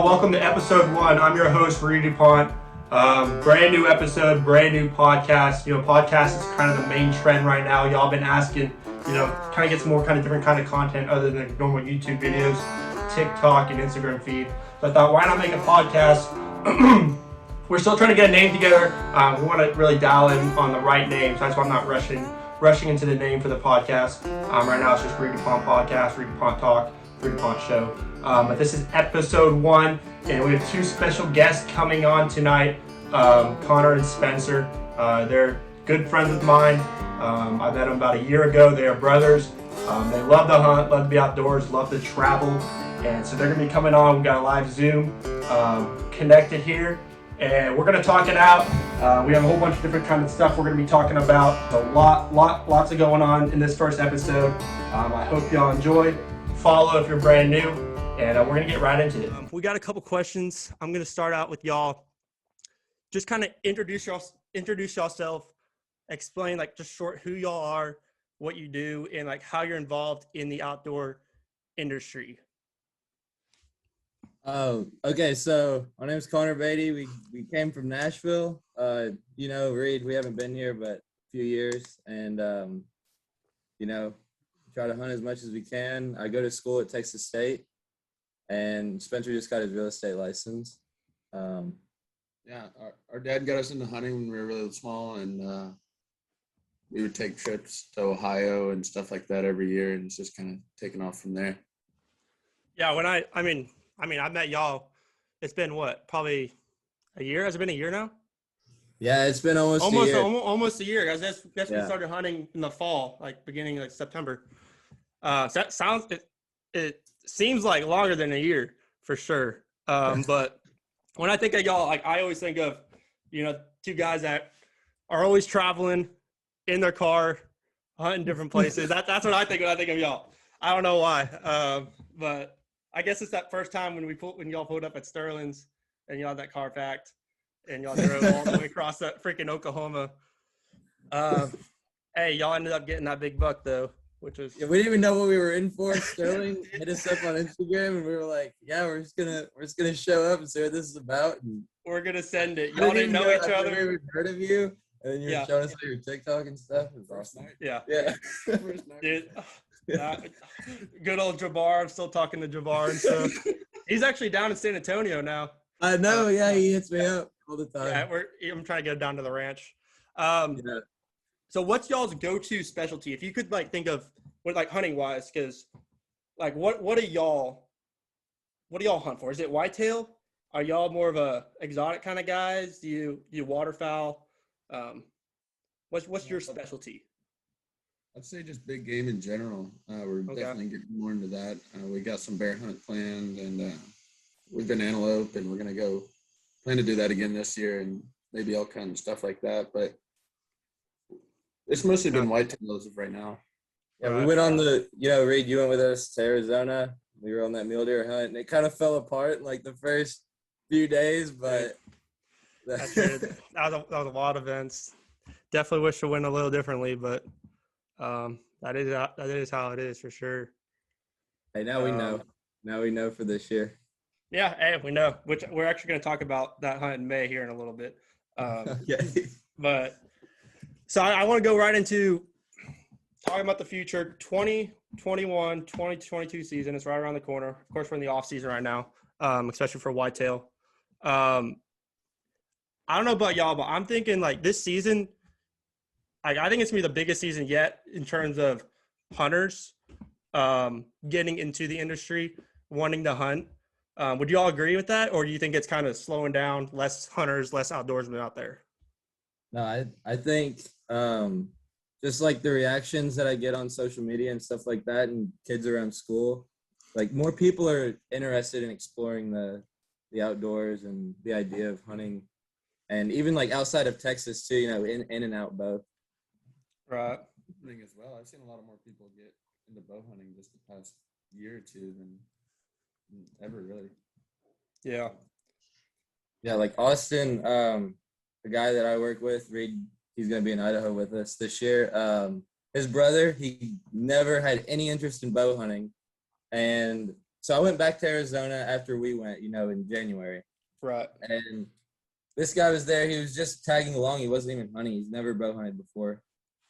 Welcome to episode 1. I'm your host, DuPont. Brand new episode, brand new podcast. Podcast is kind of the main trend right now. Y'all been asking, kind of get some more kind of different kind of content other than normal YouTube videos, TikTok, and Instagram feed. So I thought, why not make a podcast? We're still trying to get a name together. We want to really dial in on the right name, so that's why I'm not rushing into the name for the podcast. Right now it's just DuPont Podcast, DuPont Talk, DuPont Show. But this is episode 1, and we have 2 special guests coming on tonight, Connor and Spencer. They're good friends of mine. I met them about a year ago. They are brothers. They love to hunt, love to be outdoors, love to travel, and so they're going to be coming on. We've got a live Zoom connected here, and we're going to talk it out. We have a whole bunch of different kind of stuff we're going to be talking about. A lots of going on in this first episode. I hope y'all enjoy. Follow if you're brand new, and we're going to get right into it. We got a couple questions. I'm going to start out with y'all. Just kind of introduce yourself, explain like just short who y'all are, what you do, and like how you're involved in the outdoor industry. Okay, so my name's Connor Beatty. We came from Nashville. Reed, we haven't been here but a few years, and try to hunt as much as we can. I go to school at Texas State, and Spencer just got his real estate license. Our dad got us into hunting when we were really small, and we would take trips to Ohio and stuff like that every year, and it's just kind of taken off from there. Yeah, when I met y'all, it's been what, probably a year? Has it been a year now? Yeah, it's been almost a year. Almost a year, guys. We started hunting in the fall, like beginning like September. So that sounds, it seems like longer than a year for sure. But when I think of y'all, like I always think of, 2 guys that are always traveling in their car, hunting different places. That's what I think when I think of y'all. I don't know why, but I guess it's that first time when y'all pulled up at Sterling's and y'all had that car packed and y'all drove all the way across that freaking Oklahoma. Hey, y'all ended up getting that big buck though, which was we didn't even know what we were in for. Sterling hit us up on Instagram, and we were like, "Yeah, we're just gonna show up and see what this is about." And we're gonna send it. Y'all didn't know each other. We never heard of you, and then you were showing us your TikTok and stuff. It was awesome. Yeah. First night. Dude, good old Jabbar. I'm still talking to Jabbar and stuff. He's actually down in San Antonio now. I know. Yeah, he hits me up all the time. Yeah, I'm trying to get him down to the ranch. So what's y'all's go-to specialty? If you could like think of what like hunting wise, because like what do y'all hunt for? Is it whitetail? Are y'all more of a exotic kind of guys? Do you waterfowl? What's your specialty? I'd say just big game in general. We're definitely getting more into that. We got some bear hunt planned, and we've been antelope, and we're gonna plan to do that again this year, and maybe elk hunt and stuff like that. But it's mostly been whitetail as of right now. Yeah, we went on Reed, you went with us to Arizona. We were on that mule deer hunt, and it kind of fell apart in like the first few days, but that was a lot of events. Definitely wish it went a little differently, but that is how it is for sure. Hey, now we know. Now we know for this year. Yeah, hey, we know. Which we're actually going to talk about that hunt in May here in a little bit. But so I want to go right into talking about the future. 2021, 2022 season is right around the corner. Of course, we're in the off season right now, especially for whitetail. I don't know about y'all, but I'm thinking like this season. I think it's going to be the biggest season yet in terms of hunters getting into the industry, wanting to hunt. Would you all agree with that? Or do you think it's kind of slowing down, less hunters, less outdoorsmen out there? No, I think just like the reactions that I get on social media and stuff like that, and kids around school, like more people are interested in exploring the outdoors and the idea of hunting, and even like outside of Texas too, in and out both. Right. Hunting as well. I've seen a lot of more people get into bow hunting just the past year or two than ever really. Yeah. Yeah, like Austin, the guy that I work with, Reed, he's going to be in Idaho with us this year. His brother, he never had any interest in bow hunting. And so I went back to Arizona after we went, in January. Right. And this guy was there. He was just tagging along. He wasn't even hunting. He's never bow hunted before.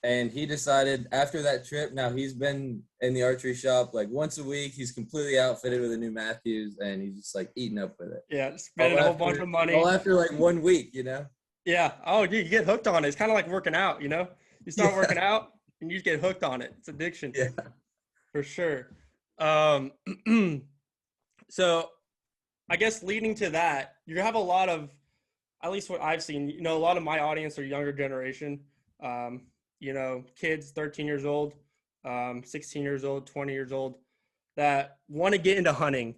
And he decided after that trip, now he's been in the archery shop like once a week. He's completely outfitted with a new Matthews, and he's just like eating up with it. Yeah, spending a whole bunch of money. All after like 1 week, Yeah. Oh, dude, you get hooked on it. It's kind of like working out, You start working out and you just get hooked on it. It's addiction. Yeah. For sure. So I guess leading to that, you have a lot of, at least what I've seen, a lot of my audience are younger generation, kids 13 years old, 16 years old, 20 years old that want to get into hunting.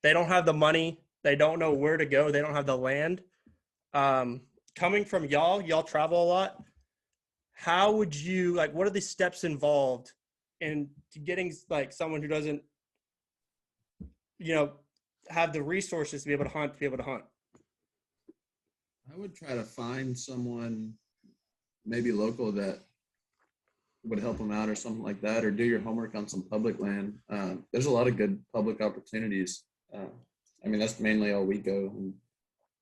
They don't have the money. They don't know where to go. They don't have the land. Coming from y'all travel a lot. How would you, what are the steps involved in getting someone who doesn't, have the resources to be able to hunt, I would try to find someone maybe local that would help them out or something like that, or do your homework on some public land. There's a lot of good public opportunities. That's mainly all we go.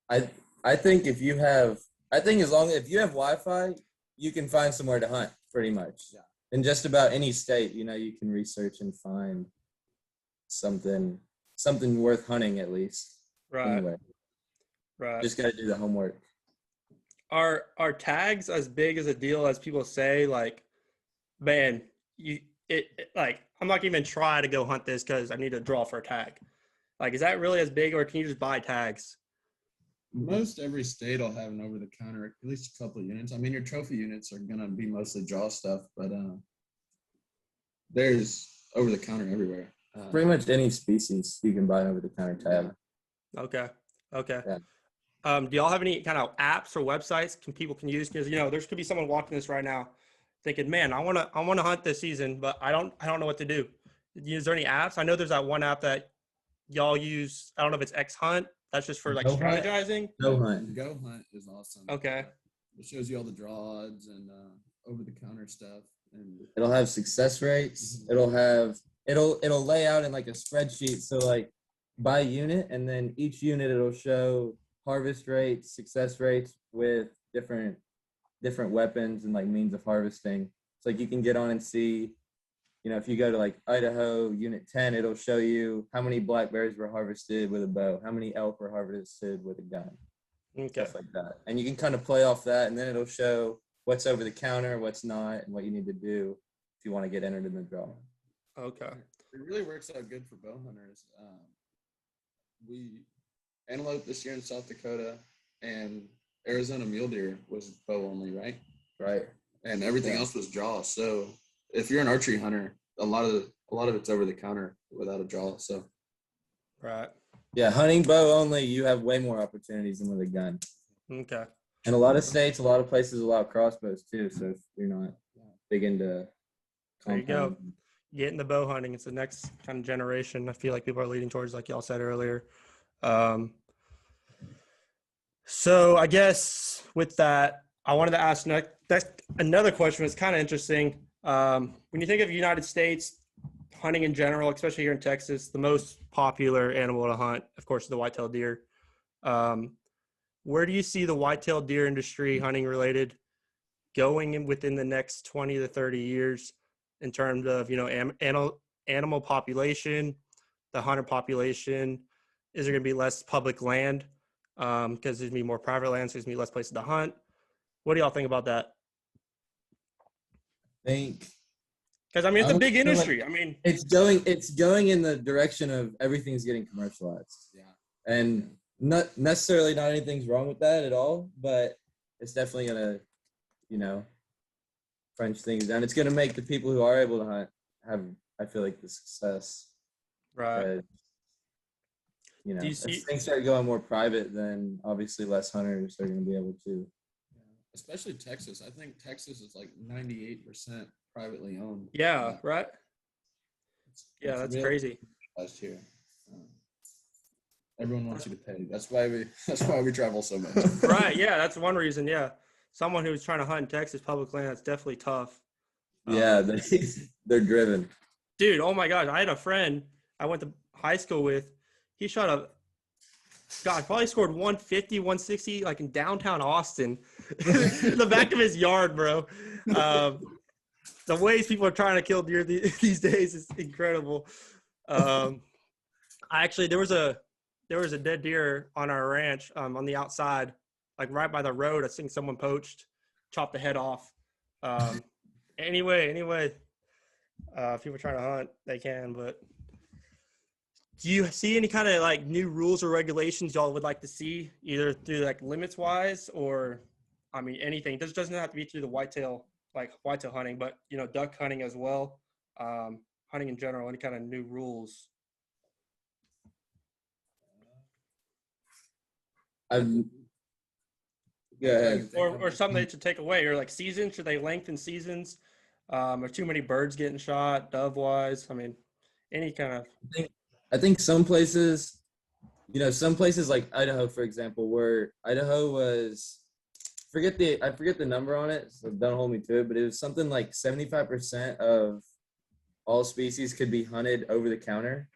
I think if you have Wi-Fi, you can find somewhere to hunt pretty much. Yeah. In just about any state, you can research and find something worth hunting at least. Right. Anyway. Right. Just got to do the homework. Are tags as big as a deal as people say? Man, I'm not even try to go hunt this because I need to draw for a tag. Is that really as big, or can you just buy tags? Most every state will have an over-the-counter, at least a couple of units. Your trophy units are going to be mostly draw stuff, but there's over-the-counter everywhere. Pretty much any species you can buy an over-the-counter tag. Okay. Yeah. Do y'all have any kind of apps or websites people can use? Because there's could be someone watching this right now, thinking, "Man, I want to hunt this season, but I don't know what to do." Is there any apps? I know there's that one app that y'all use. I don't know if it's X Hunt. That's just for strategizing. Go Hunt. Go Hunt is awesome. Okay. It shows you all the draw odds and over-the-counter stuff, and it'll have success rates. It'll lay out in a spreadsheet. So by unit, and then each unit it'll show harvest rates, success rates with different weapons and means of harvesting. So you can get on and see, if you go to Idaho unit 10, it'll show you how many black bears were harvested with a bow, how many elk were harvested with a gun, stuff like that. And you can kind of play off that, and then it'll show what's over the counter, what's not, and what you need to do if you want to get entered in the draw. Okay. It really works out good for bow hunters. We antelope this year in South Dakota, and Arizona mule deer was bow only, right? Right. And everything else was draw. So if you're an archery hunter, a lot of it's over the counter without a draw. So. Right. Yeah, hunting bow only, you have way more opportunities than with a gun. Okay. And a lot of states, a lot of places allow crossbows too. So if you're not big into there you go. Get into bow hunting. It's the next kind of generation. I feel like people are leading towards, like y'all said earlier. So I guess with that, I wanted to ask another question. It's kind of interesting. When you think of the United States, hunting in general, especially here in Texas, the most popular animal to hunt, of course, is the whitetail deer. Where do you see the whitetail deer industry, hunting related, going in within the next 20 to 30 years in terms of, animal population, the hunter population? Is there going to be less public land? Because there's going to be more private land, so there's going to be less places to hunt. What do y'all think about that? I think, because it's a big industry. it's going in the direction of everything's getting commercialized. Yeah. And not necessarily not anything's wrong with that at all, but it's definitely gonna, crunch things down. It's gonna make the people who are able to hunt have, I feel like, the success. Right. If things start going more private, then obviously less hunters are gonna be able to. Especially Texas. I think Texas is 98% privately owned. Yeah, right? Yeah, that's really crazy. Last year. Everyone wants you to pay. That's why we travel so much. Right, yeah, that's one reason, yeah. Someone who's trying to hunt in Texas public land, that's definitely tough. Yeah, they're driven. Dude, oh my gosh, I had a friend. I went to high school with, he shot probably scored 150, 160, like in downtown Austin, in the back of his yard, bro. The ways people are trying to kill deer these days is incredible. There was a dead deer on our ranch on the outside, like right by the road. I think someone poached, chopped the head off. Anyway, if people trying to hunt, they can. But do you see any kind of like new rules or regulations y'all would like to see, either through like limits wise, or I mean anything? This doesn't have to be through the whitetail hunting, but duck hunting as well, hunting in general. Any kind of new rules? Or something they should take away, or like seasons. Should they lengthen seasons? Or too many birds getting shot, dove wise? I mean, any kind of. I think some places like Idaho, for example, where Idaho was, I forget the number on it, so don't hold me to it, but it was something like 75% of all species could be hunted over the counter.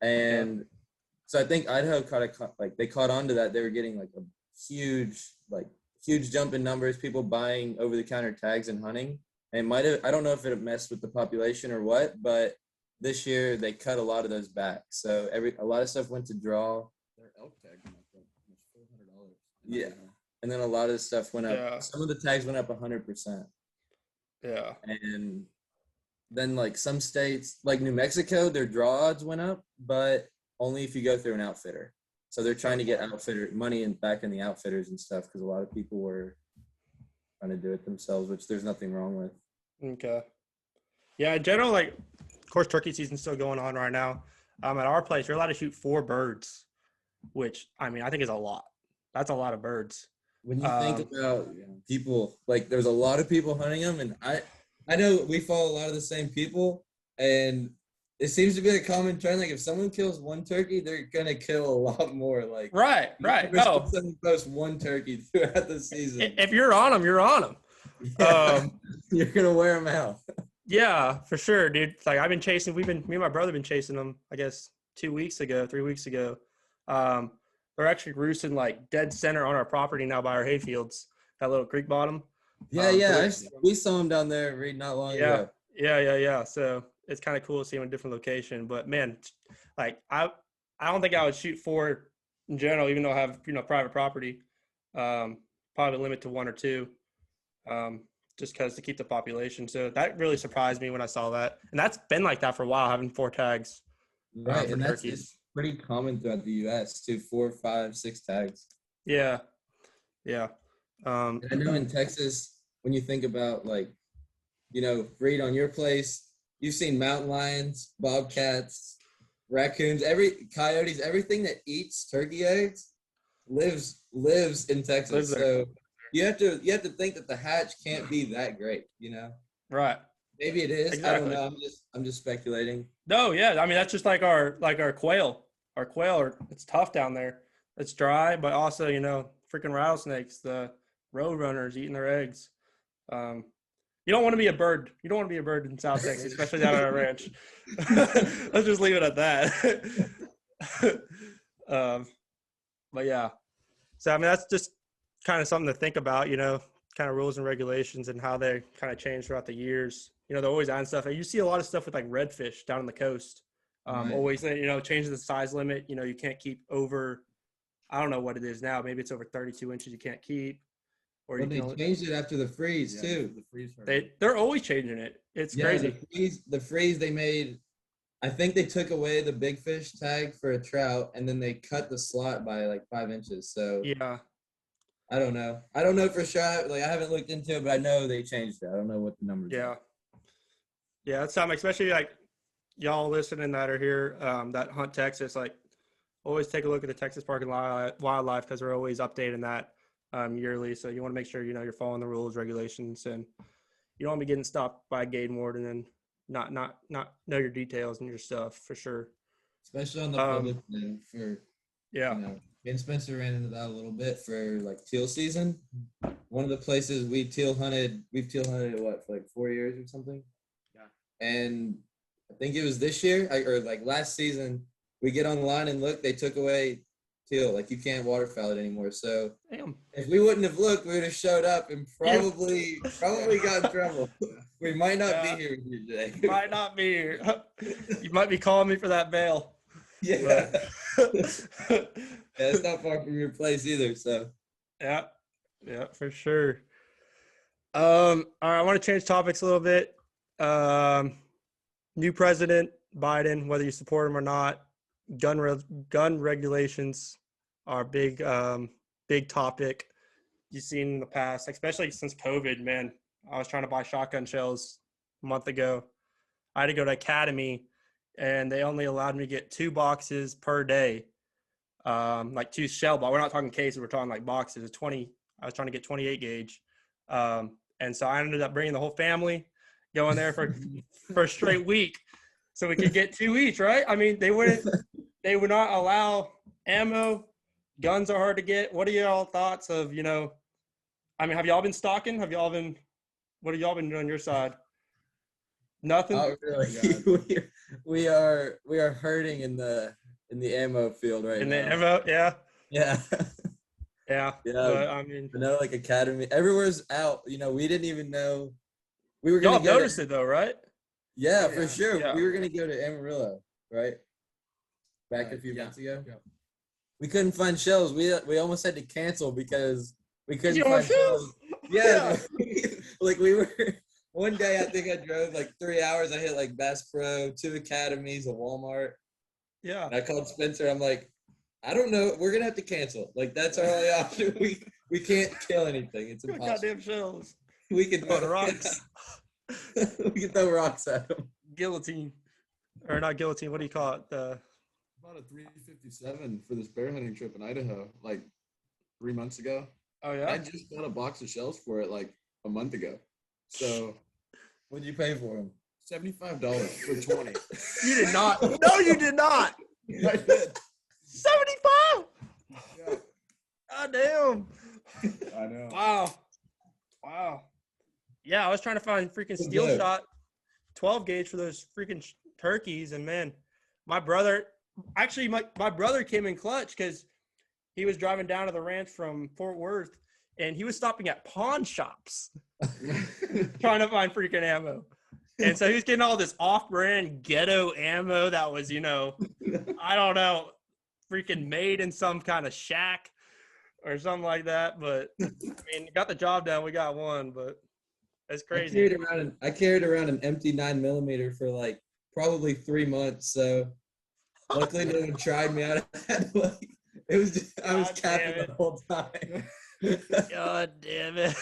And so I think Idaho caught on to that. They were getting like a huge jump in numbers, people buying over the counter tags and hunting. And I don't know if it messed with the population or what, but this year they cut a lot of those back. So a lot of stuff went to draw. Their elk tag went up $400. Yeah. And then a lot of the stuff went up. Yeah. Some of the tags went up 100%. Yeah. And then like some states, like New Mexico, their draw odds went up, but only if you go through an outfitter. So they're trying to get money back in the outfitters and stuff, because a lot of people were trying to do it themselves, which there's nothing wrong with. Okay. Yeah, in general, like, of course, turkey season's still going on right now. At our place, you're allowed to shoot 4 birds, which, I mean, I think is a lot. That's a lot of birds. When you think about people, like, there's a lot of people hunting them, and I know we follow a lot of the same people, and it seems to be a common trend. Like, if someone kills one turkey, they're gonna kill a lot more. Like, right. No, someone posts one turkey throughout the season. If you're on them, you're on them. Yeah. You're gonna wear them out. Yeah, for sure, dude. Like, me and my brother have been chasing them, I guess 3 weeks ago. They're actually roosting like dead center on our property now by our hayfields, that little creek bottom. Yeah. We saw them down there not long ago. Yeah. So it's kind of cool to see them in a different location. But man, like I don't think I would shoot 4 in general, even though I have private property. Probably limit to 1 or 2, just because to keep the population. So that really surprised me when I saw that, and that's been like that for a while, having 4 tags. Right, and that's pretty common throughout the U.S. too. 4, 5, 6 tags. Yeah. I know in Texas, when you think about Reed, on your place, you've seen mountain lions, bobcats, raccoons, coyotes, everything that eats turkey eggs lives in Texas. So you have to think that the hatch can't be that great, Right. Maybe it is. Exactly. I don't know. I'm just speculating. No, yeah. I mean, that's just like our quail. Our quail it's tough down there. It's dry, but also, freaking rattlesnakes, the road runners eating their eggs. You don't want to be a bird. You don't want to be a bird in South Texas, especially down on our ranch. Let's just leave it at that. But yeah. So, I mean, that's just kind of something to think about, kind of rules and regulations and how they kind of change throughout the years. They're always adding stuff. You see a lot of stuff with like redfish down on the coast. Right. Always, changing the size limit. You can't keep over, I don't know what it is now. Maybe it's over 32 inches you can't keep. Or they changed it after the freeze too. The freeze they're always changing it. It's crazy. The freeze they made, I think they took away the big fish tag for a trout, and then they cut the slot by like 5 inches. So yeah. I don't know for sure. Like, I haven't looked into it, but I know they changed it. I don't know what the numbers are. Yeah, that's something, especially like y'all listening that are here that hunt Texas. Like, always take a look at the Texas Park and Wildlife, because we're always updating that yearly. So you want to make sure you're following the rules, regulations, and you don't want to be getting stopped by a game warden and not know your details and your stuff, for sure. Especially on the public land me and Spencer ran into that a little bit for like teal season. One of the places we've teal hunted what, for like 4 years or something. Yeah. And I think it was this year or like last season, we get online and look, they took away teal. Like, you can't waterfowl it anymore. So Damn. if we wouldn't have looked, we would have showed up and probably got in trouble. We might not be here with you today. Might not be here. You might be calling me for that bail. Yeah. Yeah, it's not far from your place either. So Yeah, for sure. All right, I want to change topics a little bit. New president Biden, whether you support him or not, gun regulations are big topic. You've seen in the past, especially since COVID. Man, I was trying to buy shotgun shells a month ago. I had to go to Academy, and they only allowed me to get 2 boxes per day. Like 2 shell, but we're not talking cases. We're talking like boxes. 20. I was trying to get 28 gauge, and so I ended up bringing the whole family, going there for a straight week, so we could get 2 each. Right? I mean, they would not allow ammo. Guns are hard to get. What are y'all thoughts of, I mean, have y'all been stalking? What have y'all been doing on your side? Nothing. oh, really? we are hurting in the ammo field right now. In the ammo, yeah. Yeah. Yeah. But, I mean, I know, like Academy, everywhere's out. We didn't even know we were gonna y'all noticed it though, right? Yeah, for sure. Yeah. We were gonna go to Amarillo, right? Back a few months ago. Yeah. We couldn't find shells. We almost had to cancel because we couldn't find shells. Yeah. Like we were one day, I think I drove like 3 hours. I hit like Bass Pro, 2 academies, a Walmart. Yeah. And I called Spencer. I'm like, I don't know. We're gonna have to cancel. Like, that's our only option. We can't kill anything. It's impossible. Goddamn shells. We can throw rocks. We can throw rocks at them. Guillotine, or not guillotine. What do you call it? Bought a 357 for this bear hunting trip in Idaho, like 3 months ago. Oh yeah. I just got a box of shells for it like a month ago. So What'd you pay for them? $75 for 20. You did not. No, you did not. I did. 75. Yeah. God damn. I know. Wow. Yeah, I was trying to find freaking steel shot 12 gauge for those freaking turkeys, and man, my brother came in clutch because he was driving down to the ranch from Fort Worth, and he was stopping at pawn shops trying to find freaking ammo. And so he was getting all this off-brand ghetto ammo that was, I don't know, freaking made in some kind of shack or something like that. But I mean, got the job done. We got one, but it's crazy. I carried around an empty 9mm for like probably 3 months. So luckily no one tried me out. I was capping the whole time. God damn it.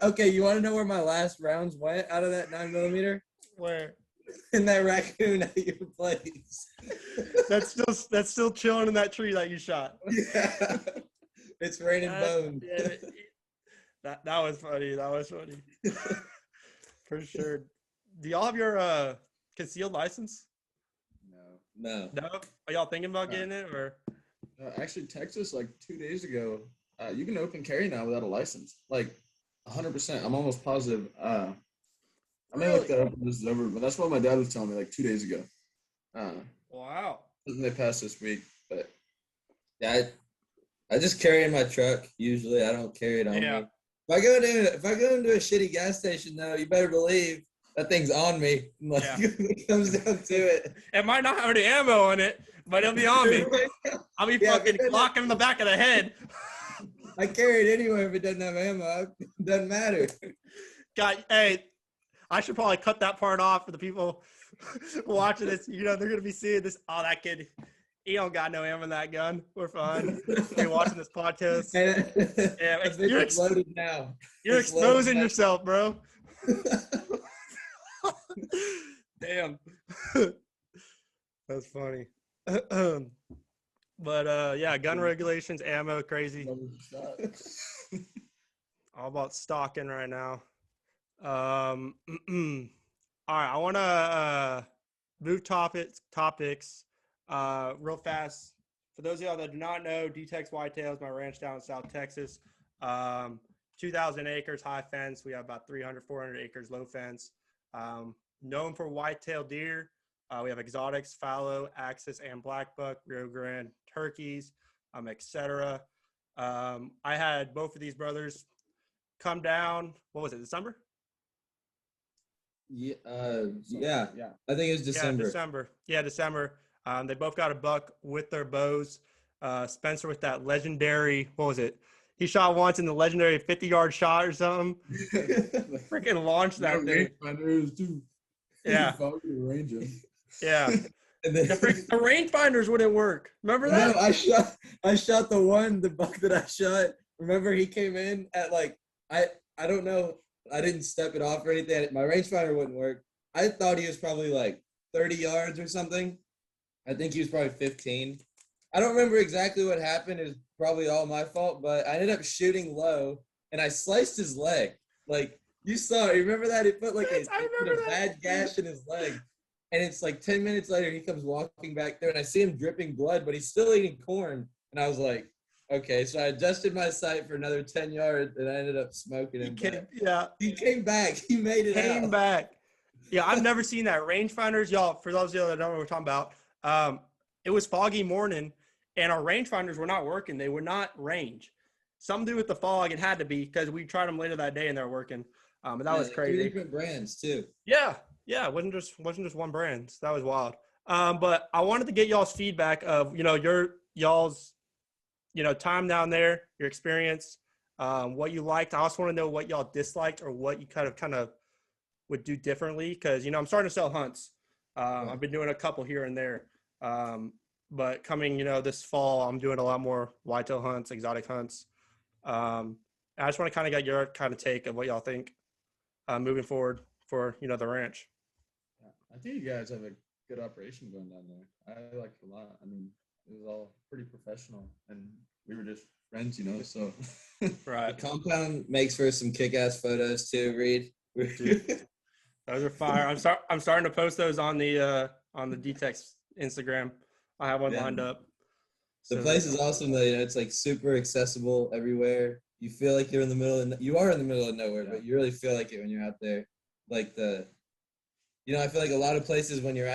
Okay, you want to know where my last rounds went out of that 9mm? Where? In that raccoon at your place. That's still chilling in that tree that you shot. Yeah. It's raining bones. That was funny. For sure. Do y'all have your concealed license? No. No. Are y'all thinking about getting it, or? Actually, Texas, like 2 days ago, you can open carry now without a license. Like 100%. I'm almost positive. I may look that up when this is over, but that's what my dad was telling me like 2 days ago. Wow. They passed this week, but yeah, I just carry it in my truck. Usually, I don't carry it on me. If I go into a shitty gas station, though, you better believe that thing's on me. Like, it comes down to it. It might not have any ammo on it, but it'll be on me. I'll be fucking clocking in the back of the head. I carry it anywhere if it doesn't have ammo. It doesn't matter. God, hey, I should probably cut that part off for the people watching this. They're going to be seeing this. Oh, that kid, he don't got no ammo in that gun. We're fine. You're watching this podcast. You're loaded now. You're exposing yourself, bro. Damn. That's funny. But yeah, gun regulations, ammo, crazy. All about stalking right now. All right, I want to move topics real fast. For those of y'all that do not know, D-Tex Whitetail is my ranch down in South Texas. 2,000 acres high fence. We have about 300, 400 acres low fence. known for whitetail deer. We have exotics, fallow, axis, and black buck, Rio Grande turkeys, etc. I had both of these brothers come down. What was it, December? Yeah, yeah. I think it was December. Yeah, December. They both got a buck with their bows. Spencer with that legendary, what was it? He shot once in the legendary 50-yard shot or something. Freaking launched that thing. Rangefinders too. Yeah. Follow the ranger. Yeah. And then, The rangefinders wouldn't work. Remember that? no, I shot the buck that I shot. Remember, he came in at like I don't know. I didn't step it off or anything. My rangefinder wouldn't work. I thought he was probably like 30 yards or something. I think he was probably 15. I don't remember exactly what happened. It was probably all my fault, but I ended up shooting low and I sliced his leg. Like you saw it. You remember that? He put like Yes, I remember a bad gash in his leg. And it's like 10 minutes later, he comes walking back there and I see him dripping blood, but he's still eating corn. And I was like, okay. So I adjusted my sight for another 10 yards and I ended up smoking him. He came back. He made it Came out. back. Yeah, I've never seen that. Rangefinders, y'all, for those of you that don't know what we're talking about, it was foggy morning and our rangefinders were not working. They would not range. Something to do with the fog. It had to be because we tried them later that day and they were working. And that was crazy. 3 different brands too. Yeah. It wasn't just one brand. So that was wild. But I wanted to get y'all's feedback of, y'all's, time down there, your experience, what you liked. I also want to know what y'all disliked or what you kind of would do differently. Cause I'm starting to sell hunts. I've been doing a couple here and there. But coming, this fall, I'm doing a lot more whitetail hunts, exotic hunts. I just want to kind of get your kind of take of what y'all think moving forward for, the ranch. I think you guys have a good operation going down there. I like it a lot. I mean, it was all pretty professional and we were just friends, so. Right. The compound makes for some kick-ass photos too, Reed. Dude, those are fire. I'm starting to post those on the DTEX Instagram. I have one lined up. The place is awesome though. It's like super accessible everywhere. You feel like you're in the middle of nowhere, but you really feel like it when you're out there. Like I feel like a lot of places when you're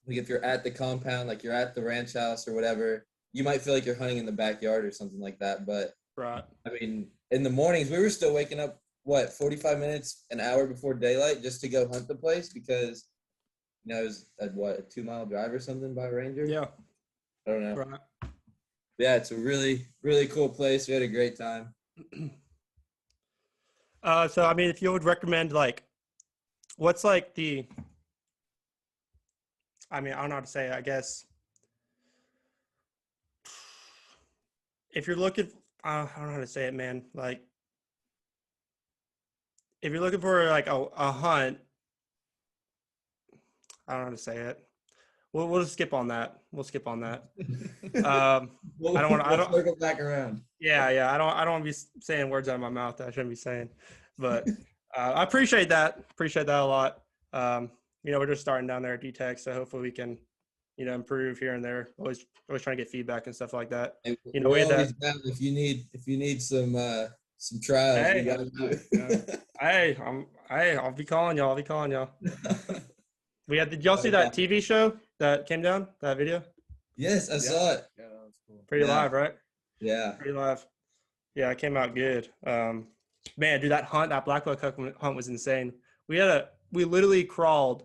if you're at the compound, like you're at the ranch house or whatever, you might feel like you're hunting in the backyard or something like that. But right. I mean, in the mornings, we were still waking up, 45 minutes, an hour before daylight just to go hunt the place because, it was a 2-mile drive or something by Ranger? Yeah. I don't know. Right. Yeah, it's a really, really cool place. We had a great time. So, I mean, if you would recommend, what's I don't know how to say it, I guess. If you're looking, I don't know how to say it, man. If you're looking for a hunt, I don't know how to say it. We'll just skip on that. We'll skip on that. I don't want to. Circle back around. Yeah. I don't want to be saying words out of my mouth that I shouldn't be saying. But I appreciate that. Appreciate that a lot. We're just starting down there at DTEC, so hopefully we can, improve here and there. Always trying to get feedback and stuff like that. And we had that. Down if you need some trials. Hey, I'll be calling y'all. Did y'all see that TV show that came down? That video? Yes, I saw it. Yeah, that was cool. Pretty live, right? Yeah. Pretty live. Yeah, it came out good. Man, dude, that black buck hunt was insane. We literally crawled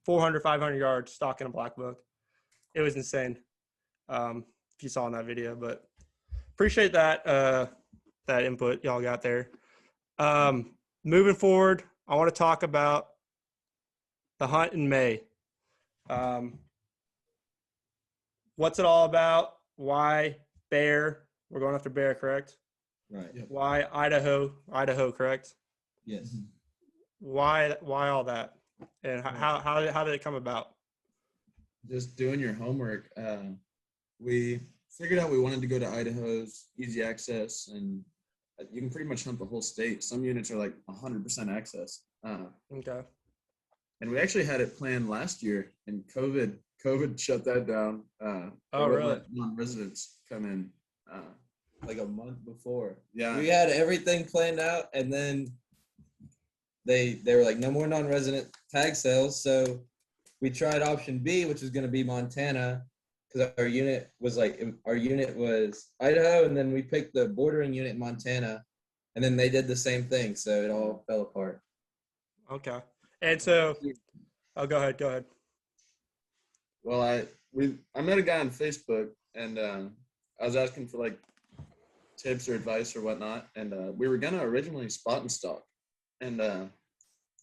400, 500 yards stalking a black buck. It was insane. If you saw in that video, but appreciate that input y'all got there. Moving forward, I want to talk about the hunt in May. What's it all about? Why bear? We're going after bear, correct? Right. Yep. Why Idaho? Idaho, correct? Yes. Why all that? And how did it come about? Just doing your homework. We figured out we wanted to go to Idaho's easy access, and you can pretty much hunt the whole state. Some units are like 100% access. Okay. And we actually had it planned last year, and COVID shut that down. Really? Non-residents come in. Like a month before. Yeah. We had everything planned out, and then they were like, no more non-resident tag sales. So we tried option B, which was going to be Montana, because our unit was Idaho, and then we picked the bordering unit in Montana, and then they did the same thing. So it all fell apart. Okay. And so, go ahead. Well, I met a guy on Facebook, and I was asking for like tips or advice or whatnot, and we were gonna originally spot and stalk, and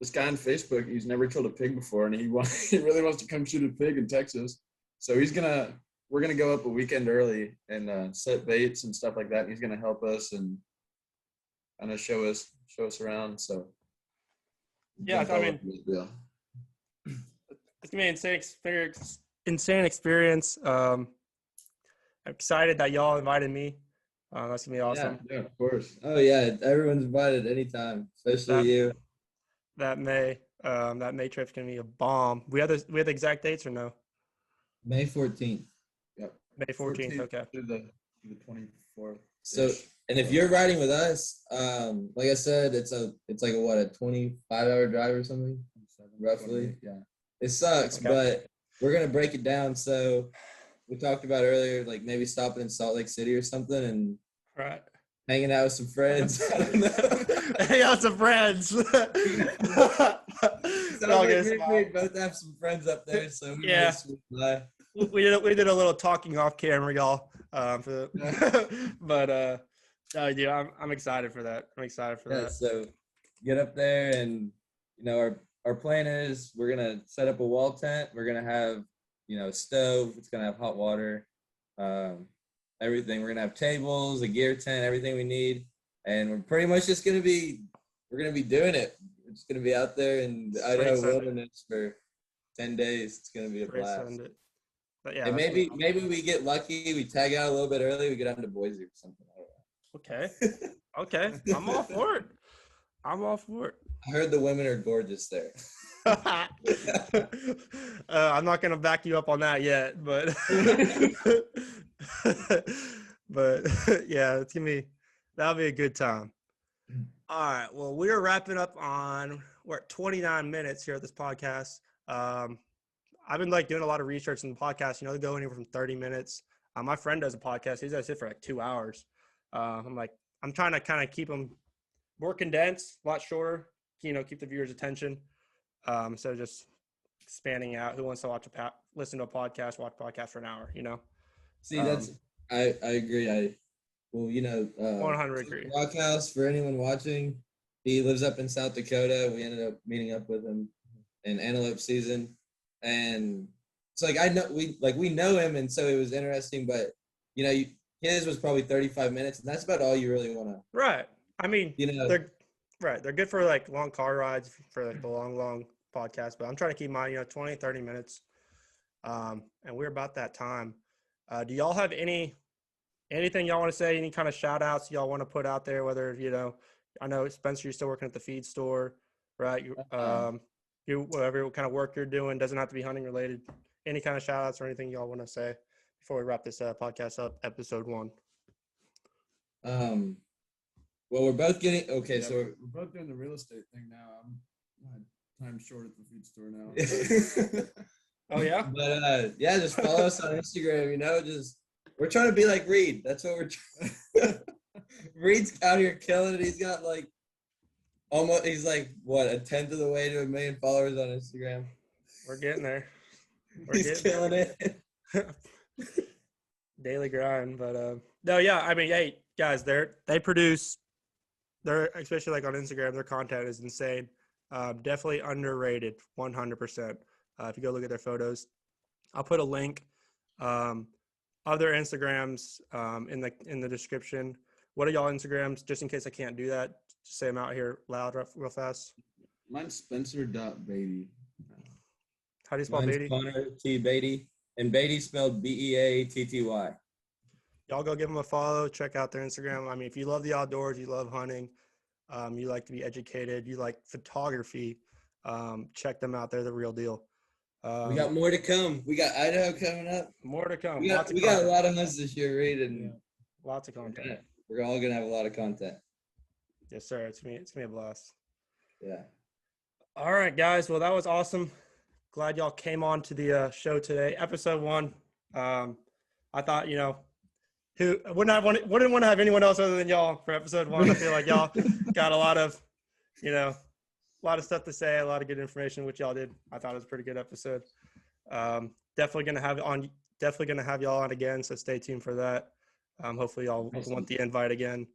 this guy on Facebook, he's never killed a pig before, and he really wants to come shoot a pig in Texas, so we're gonna go up a weekend early and set baits and stuff like that, and he's gonna help us and kind of show us around. So yeah, I mean, it's gonna be an insane experience. I'm excited that y'all invited me. That's gonna be awesome. Yeah, of course. Oh yeah, everyone's invited anytime, especially you. That May trip's gonna be a bomb. We have the exact dates or no? May 14th. Yep. May 14th. Okay. To the 24th. So, and if you're riding with us, like I said, it's like a 25-hour drive or something, roughly. Yeah. It sucks, Okay. but we're gonna break it down. So we talked about earlier, like maybe stopping in Salt Lake City or something and Right. hanging out with some friends. I don't know. Hang out with some friends. We both have some friends up there, so we Yeah. swing by. we did a little talking off camera, y'all. But dude, I'm excited for that. Yeah, so get up there, and our plan is we're gonna set up a wall tent. We're gonna have a stove. It's gonna have hot water, everything. We're gonna have tables, a gear tent, everything we need, and we're pretty much just gonna be doing it. We're just gonna be out there in the Idaho wilderness for 10 days. It's gonna be a blast. But yeah, and maybe we get lucky. We tag out a little bit early. We get down to Boise or something. Okay. I'm all for it. I heard the women are gorgeous there. I'm not gonna back you up on that yet, but yeah, that'll be a good time. All right. Well, we are wrapping up we're at 29 minutes here at this podcast. I've been doing a lot of research in the podcast. They go anywhere from 30 minutes. My friend does a podcast. He does it for 2 hours. I'm trying to kind of keep them more condensed, a lot shorter. Keep the viewers' attention. So just expanding out. Who wants to listen to a podcast? Watch a podcast for an hour. See, I agree. 100 agree. Rockhouse, for anyone watching, he lives up in South Dakota. We ended up meeting up with him in antelope season, and it's we know him, and so it was interesting. But his was probably 35 minutes, and that's about all you really want to. Right. I mean, they're good for long car rides, for the long podcast. But I'm trying to keep mine 20, 30 minutes. And we're about that time. Do y'all have anything y'all want to say? Any kind of shout outs y'all want to put out there? Whether I know Spencer, you're still working at the feed store, right? Whatever kind of work you're doing doesn't have to be hunting related. Any kind of shout outs or anything y'all want to say before we wrap this podcast up, episode 1? Well, we're both getting so we're both doing the real estate thing now. My time's short at the feed store now. Oh yeah. But just follow us on Instagram. We're trying to be like Reed. That's what we're trying. Reed's out here killing it. He's got he's a tenth of the way to 1 million followers on Instagram. We're getting there. He's killing it. Daily grind, but no, yeah. I mean, hey guys, they produce. They're especially on Instagram. Their content is insane. Definitely underrated, 100%. If you go look at their photos, I'll put a link of their Instagrams in the description. What are y'all Instagrams? Just in case I can't do that, just say them out here loud, real fast. Mine's Spencer.Beatty. How do you spell Beatty? Connor T. Beatty, and Beatty spelled Beatty. Y'all go give them a follow. Check out their Instagram. I mean, if you love the outdoors, you love hunting, you like to be educated, you like photography, check them out. They're the real deal. We got more to come. We got Idaho coming up. More to come. We got a lot of hunts this year, Reed, and lots of content. We're all gonna have a lot of content. Yes, sir. It's gonna be a blast. Yeah. All right, guys. Well, that was awesome. Glad y'all came on to the show today, episode 1. I thought, who wouldn't want to have anyone else other than y'all for episode 1. I feel like y'all got a lot of, a lot of stuff to say, a lot of good information, which y'all did. I thought it was a pretty good episode. Definitely gonna have y'all on again, so stay tuned for that. Hopefully y'all want the invite again.